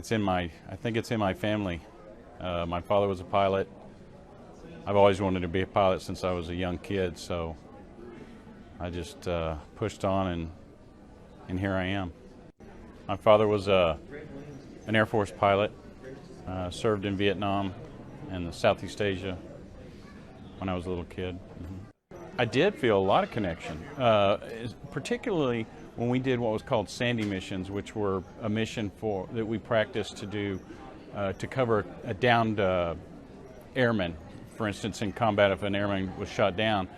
I think it's in my family. My father was a pilot. I've always wanted to be a pilot since I was a young kid, so I just pushed on, and here I am. My father was an Air Force pilot, served in Vietnam and Southeast Asia when I was a little kid. I did feel a lot of connection, particularly when we did what was called Sandy missions, which were a mission that we practiced to do to cover a downed airman. For instance, in combat, if an airman was shot down,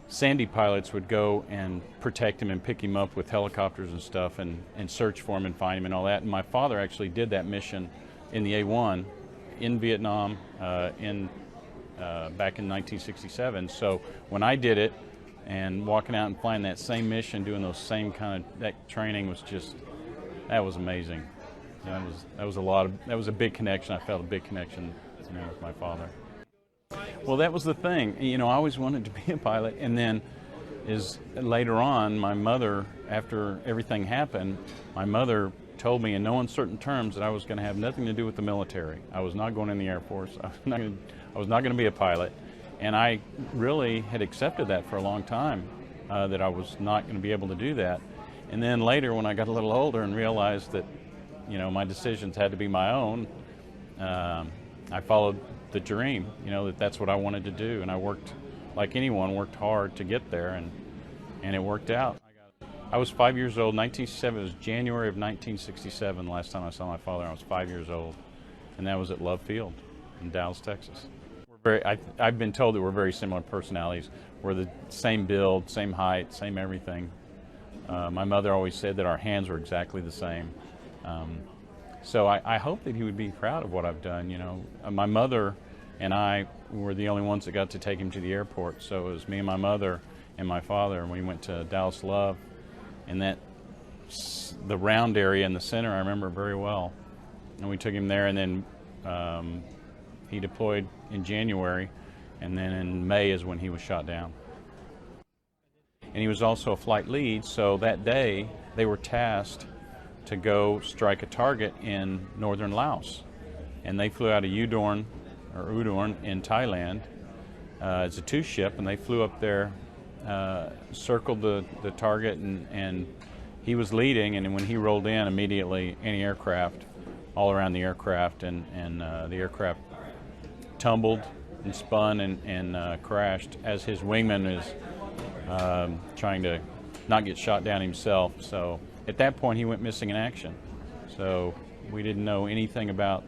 Sandy pilots would go and protect him and pick him up with helicopters and stuff and search for him and find him and all that. And my father actually did that mission in the A-1 in Vietnam back in 1967. So when I did it and walking out and flying that same mission, doing those same kind of that training was just, that was amazing. That was a big connection. I felt a big connection, with my father. Well, that was the thing. I always wanted to be a pilot, and then later on, my mother, after everything happened, my mother told me in no uncertain terms that I was going to have nothing to do with the military. I was not going in the Air Force. I was not going to be a pilot, and I really had accepted that for a long time, that I was not going to be able to do that. And then later, when I got a little older and realized that, my decisions had to be my own, I followed the dream, that's what I wanted to do, and I worked like anyone, worked hard to get there, and it worked out. I was 5 years old. 1967, it was January of 1967. The last time I saw my father, I was 5 years old, and that was at Love Field in Dallas, Texas. I've been told that we're very similar personalities. We're the same build, same height, same everything. My mother always said that our hands were exactly the same. So I hope that he would be proud of what I've done. My mother and I were the only ones that got to take him to the airport. So it was me and my mother and my father, and we went to Dallas Love. And the round area in the center I remember very well. And we took him there, and then he deployed in January, and then in May is when he was shot down. And he was also a flight lead, so that day they were tasked to go strike a target in northern Laos. And they flew out of Udon in Thailand. It's a two-ship, and they flew up there, circled the target, and he was leading, and when he rolled in, immediately anti-aircraft all around the aircraft, and the aircraft tumbled and spun and crashed as his wingman is trying to not get shot down himself. So at that point, he went missing in action. So we didn't know anything about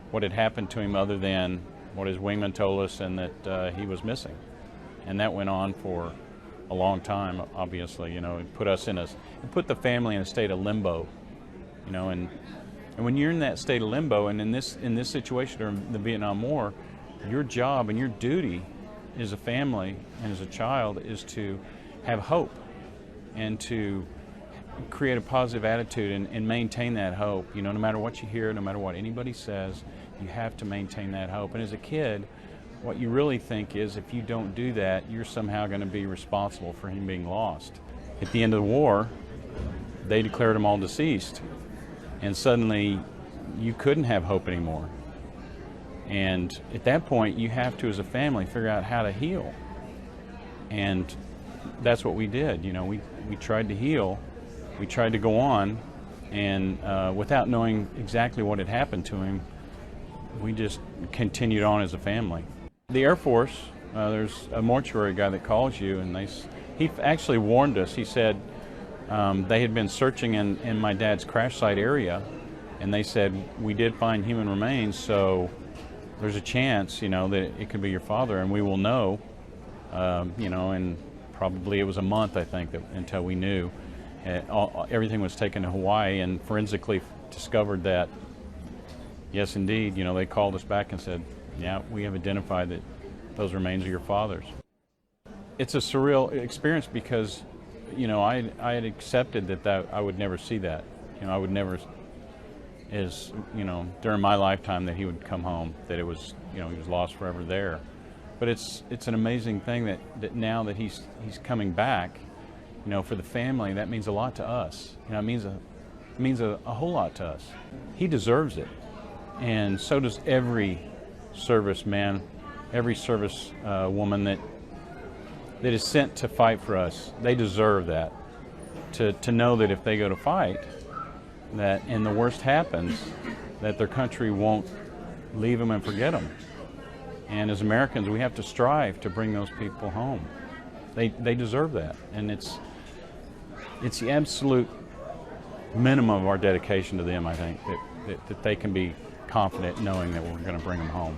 what had happened to him other than what his wingman told us, and that he was missing. And that went on for a long time, obviously. It put the family in a state of limbo, and when you're in that state of limbo, and in this situation during the Vietnam War, your job and your duty as a family and as a child is to have hope and to create a positive attitude and maintain that hope. No matter what you hear, no matter what anybody says, you have to maintain that hope. And as a kid, what you really think is, if you don't do that, you're somehow going to be responsible for him being lost. At the end of the war, they declared them all deceased, and suddenly you couldn't have hope anymore. And at that point, you have to, as a family, figure out how to heal. And that's what we did. We tried to heal. We tried to go on, and without knowing exactly what had happened to him, we just continued on as a family. The Air Force, there's a mortuary guy that calls you, and he actually warned us. He said they had been searching in my dad's crash site area, and they said, we did find human remains, so there's a chance, that it could be your father, and we will know, and probably it was a month, I think, until we knew. Everything was taken to Hawaii, and forensically discovered that, yes, indeed, they called us back and said, yeah, we have identified that those remains are your father's. It's a surreal experience because, I had accepted that I would never see that. I would never, during my lifetime, that he would come home, that it was, he was lost forever there. But it's an amazing thing that now that he's coming back, for the family, that means a lot to us. It means means a whole lot to us. He deserves it, and so does every serviceman, every service woman that is sent to fight for us. They deserve that, to know that if they go to fight, that and the worst happens, that their country won't leave them and forget them. And as Americans, we have to strive to bring those people home. They deserve that, and it's the absolute minimum of our dedication to them, I think, that they can be confident knowing that we're going to bring them home.